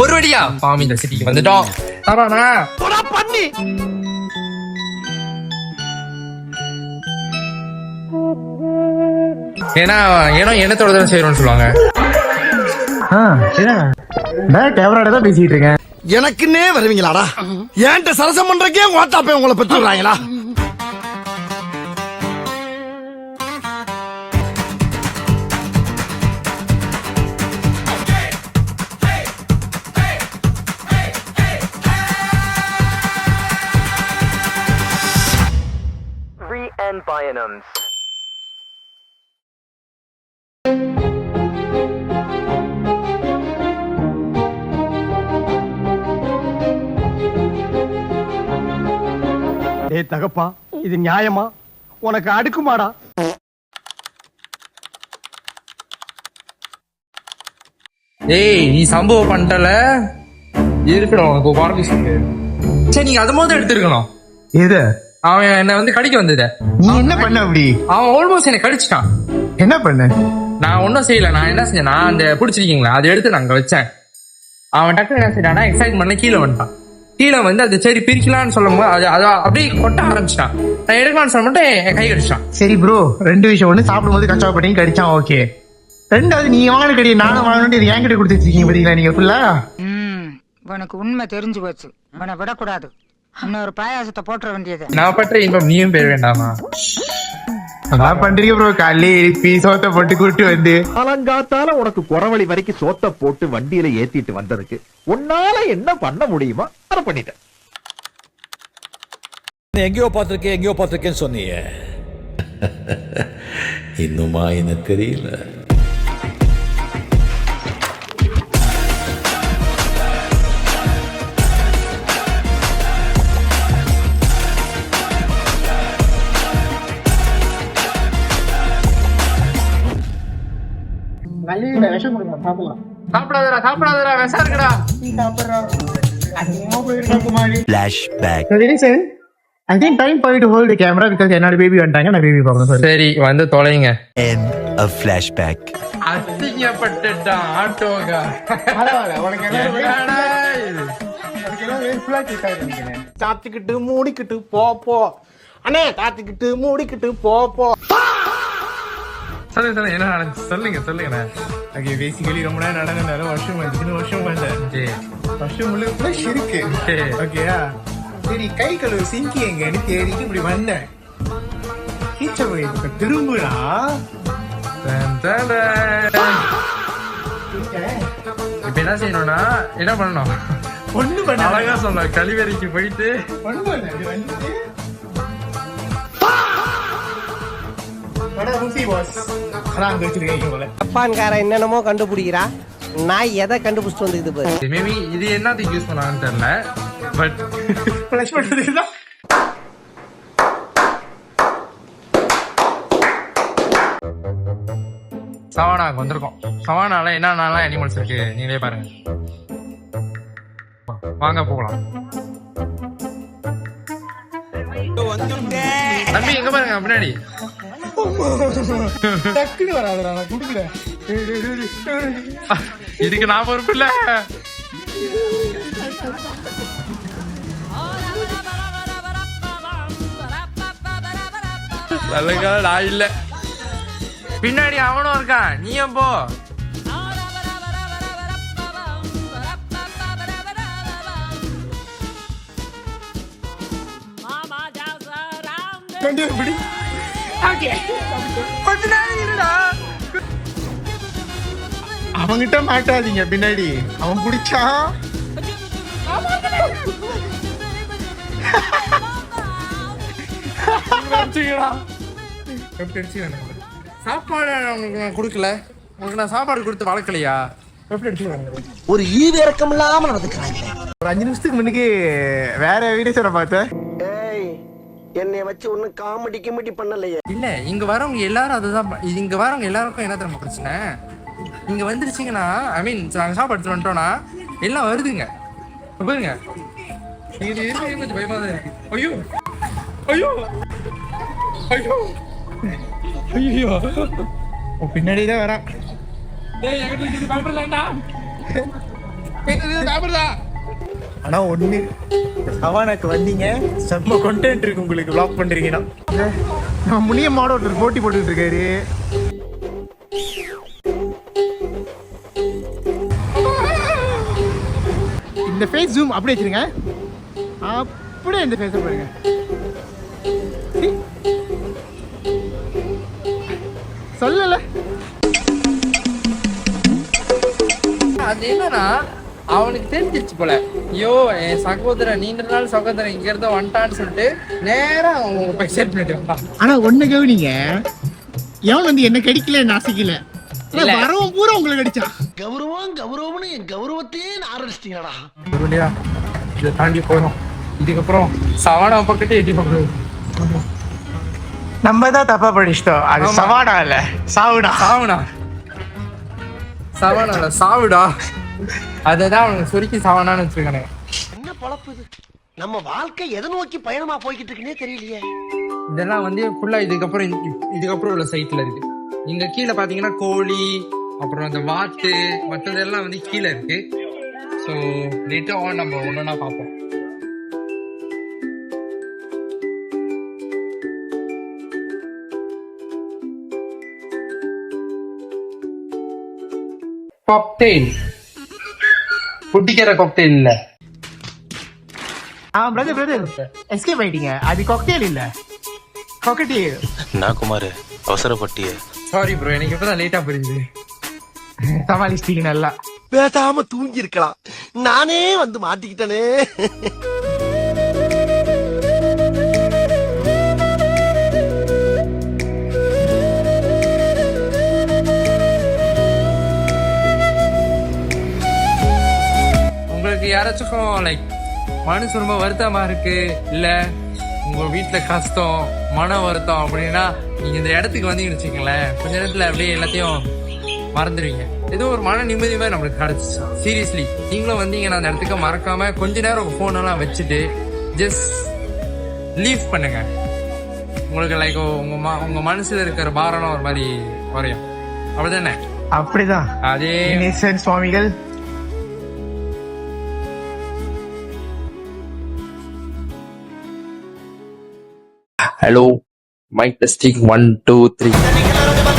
ஒரு வழியா பாமி இந்த சிட்டிக்கு வந்துட்டோம். தரானா பண்ணி ஏன்னா எண்ணத்தோட தான் செய்யணும்னு சொல்லுவாங்க. தான் பேசிட்டு இருக்கேன். எனக்குன்னே வருவீங்களாடா? ஏன்ட்ட சரசம் பண்றக்கே ஓட்டாப்பே உங்களை பெற்று விடுறாங்களா? பயணம் டேய் தகப்பா, இது நியாயமா? உனக்கு அடுக்குமாடா? ஏய் நீ சம்பவம் பண்ணிட்டல இருக்கணும் உனக்கு குவாலிஃபிகேஷன். சரி நீங்க அது முதல்ல எடுத்துருக்கணும். எது? அவன் என்ன வந்து கடிக்க வந்தத நீ என்ன பண்ண? அப்படி அவன் ஆல்மோஸ்ட் என்ன கடிச்சிட்டான். என்ன பண்ண? நான் ஒன்னும் செய்யல. நான் என்ன செஞ்சேன், நான் அந்த பிடிச்சிருக்கீங்களா அதை எடுத்து நான் அங்க வச்சேன். அவன் டக்கு என்ன செய்யறானா எக்ஸைட்மெண்ட்ல கீழே வந்துட்டான். கீழே வந்து அது சரி பிரிக்கலான்னு சொல்லும் போது அது அப்படியே கொட்ட ஆரம்பிச்சிட்டான். நான் எடுக்கலான்னு சொல்ல மட்டும் என் கை கடிச்சிட்டான். சரி ப்ரோ, ரெண்டு விஷயம். ஒண்ணு சாப்பிடும் போது கச்சா பண்ணி கடிச்சான், ஓகே. ரெண்டாவது நீங்க வாங்கின கடி நானும் வாங்கணும் இது என்கிட்ட கொடுத்துருக்கீங்க பாத்தீங்களா நீங்க ஃபுல்லா. உனக்கு உண்மை தெரிஞ்சு போச்சு, உன்னை விடக்கூடாது. இன்னொரு பாயாசத்தை போட்டுற வேண்டியது. நான் பற்ற இன்பம் நீயும் பெற வேண்டாமா? அதான் பண்றீங்க ப்ரோ. காலையில எழுப்பி சோத்த போட்டு கூட்டு வந்து அலங்காத்தால உனக்கு குறவழி வரைக்கும் சோத்த போட்டு வண்டியில ஏத்திட்டு வந்ததுக்கு உன்னால என்ன பண்ண முடியுமா அதை பண்ணிட்டேன். எங்கேயோ பார்த்திருக்கேன்னு சொன்னீங்க. இன்னுமா என்ன தெரியல. சாப்பிடாதடா விஷம் இருக்குடா. I think time for you to hold the camera because என்னோட பேபி வந்துட்டாங்க. நான் பேபி பார்க்கணும். சரி வந்து தொலைங்க. End of flashback. அசிங்கப்பட்டுட்டான் ஆட்டோகா. தாத்திக்கிட்டு மூடிக்கிட்டு போ அண்ணே, தாத்திக்கிட்டு மூடிக்கிட்டு போ. சொல்லுங்க என்ன நடந்துச்சு சொல்லுங்க. ஓகே, பேசிக்கலி ரொம்ப நேரம் நடந்தாலும் வருஷம் வந்தேன். வருஷம் முழுக்க இருக்கு. ஓகேயா? சரி, கை கழுவு சிங்கி எங்கன்னு தேடிட்டு இப்படி வந்தேன். கீச்ச போய் திரும்புடா. இப்ப என்ன செய்யணும்னா என்ன பண்ணணும்? ஒண்ணு பண்ண அழகா சொன்ன கழிவறைக்கு போயிட்டு ஒண்ணு பண்ண வந்துட்டு ஜப்பான்கார என்னென்னமோ கண்டுபிடிக்கிறா. நான் எதை கண்டுபிடிச்சிட்டு வந்துக்குது பாரு. மேபி இது என்னத்துக்கு யூஸ் பண்ணான்னு தெரியல. பட் ஃபிளஷ் பண்றதுதான். சவானாக்கு வந்திருக்கோம். சவானால என்னென்னலாம் அனிமல்ஸ் இருக்கு நீங்களே பாருங்க. வாங்க போகலாம். தம்பி எங்க பாருங்க பின்னாடி. இதுக்கு நான் பொறுப்பு இல்ல. நான் இல்ல, பின்னாடி அவனும் இருக்கான். நீயும் போ. அவங்கிட்ட மாட்டாதீங்க, பின்னாடி அவன் பிடிச்சான். சாப்பாடு உங்களுக்கு நான் கொடுக்கல. உங்களுக்கு நான் சாப்பாடு கொடுத்து வளர்க்கலையா? ஒரு ஈவு இறக்கம் இல்லாம நடந்துக்கிறாங்க. ஒரு 5 நிமிஷத்துக்கு முன்னுக்கு வேற வீடியோஸோட பார்த்தேன். என்னை வச்சு ஒன்னும் காமெடி பண்ணலையே. இல்ல இங்க வரவங்க எல்லாரும் அதுதான். இங்க வரவங்க எல்லாருக்கும் என்ன தெரியுமா பிரச்சனை? இங்க வந்துருச்சுங்கன்னா ஐ மீன் நாங்க சாப்பாடு எடுத்துட்டு வந்துட்டோம்னா எல்லாம் வருதுங்க பாருங்க. கொஞ்சம் பயமா தான் இருக்கு. ஐயோ ஐயோ ஐயோ ஐயோ பின்னாடிதான் வரான். ஆனா ஒண்ணு, சவானாக்கு வந்தீங்க செம்ம கண்டென்ட் இருக்கு உங்களுக்கு. vlog பண்றீங்கன்னா நம்ம முனியம்மாவோட ஒருத்தர் போட்டி போட்டுட்டு இருக்காரு. இந்த ஃபேஸ் ஜூம் அப்படியே வச்சிருங்க, அப்படியே இந்த ஃபேஸை பாருங்க. சொல்லல அது என்னன்னா அவனுக்கு தெரிஞ்சிருச்சு போல, ஐயோ என் சகோதரன் நீண்ட நாள் சகோதரன் இங்க இருந்த வந்துட்டான்னு சொல்லிட்டு நேரா அவங்க போய் செட் பண்ணிட்டு வந்தான். ஆனா ஒண்ணு கவனிங்க, எவன் வந்து என்ன கடிக்கல நாசிக்கல, இல்ல. வரவும் பூரா உங்களுக்கு கடிச்சான். கௌரவம்னு என் கௌரவத்தையே ஆரம்பிச்சிட்டீங்களா? இல்லையா இதை தாண்டி போயிடும். இதுக்கப்புறம் சவானா பக்கத்து எட்டி பக்கம் நம்ம தான் தப்பா படிச்சிட்டோம். அது ஆமா. சவாடா இல்ல, சாவுடா. சாவுனா சவானா சாவுடா. அததான் அவனுக்கு சுருக்கி சவானான்னு வச்சிருக்கானே. என்ன பொழப்பு இது? நம்ம வாழ்க்கை எதை நோக்கி பயணமா போய்கிட்டு இருக்குன்னே தெரியலையே. இதெல்லாம் வந்து ஃபுல்லா இதுக்கப்புறம் உள்ள சைட்ல இருக்கு. இங்க கீழே பாத்தீங்கன்னா கோழி, அப்புறம் அந்த வாத்து, மற்றதெல்லாம் வந்து கீழே இருக்கு. ஸோ லேட்டர் ஆன் நம்ம ஒன்னொன்னா பார்ப்போம். காக்டெயில், குட்டிக்கிற காக்டெயில் இல்ல. பிரதர் எஸ்கேப் ஆயிட்டீங்க. அது காக்டெயில் இல்ல, காக்கடெயில். நான் குமார் அவசரப்பட்டிய. சாரி ப்ரோ, எனக்கு இப்பதான் லேட்டா புரியுது. சமாளிச்சிட்டீங்க நல்லா. பேசாம தூங்கி இருக்கலாம், நானே வந்து மாட்டிக்கிட்டனே. உங்களுக்கு யாராச்சும் லைக் மனசு ரொம்ப வருத்தமா இருக்கு, இல்ல உங்க வீட்டுல கஷ்டம், மன வருத்தம் அப்படின்னா நீங்க இந்த இடத்துக்கு வந்தீங்கன்னு வச்சுக்கங்களேன், கொஞ்ச நேரத்துல அப்படியே எல்லாத்தையும் மறந்துடுவீங்க. ஏதோ ஒரு மன நிம்மதி மாதிரி நம்மளுக்கு கிடைச்சிச்சு. சீரியஸ்லி நீங்களும் வந்தீங்கன்னா அந்த இடத்துக்கு மறக்காம கொஞ்ச நேரம் உங்க போன் எல்லாம் வச்சுட்டு ஜஸ்ட் லீவ் பண்ணுங்க. உங்களுக்கு லைக் உங்க மனசுல இருக்கிற பாரம் ஒரு மாதிரி குறையும். அப்படிதானே? அப்படிதான். அதே நேசன் சுவாமிகள். Hello mike testing 1 2 3.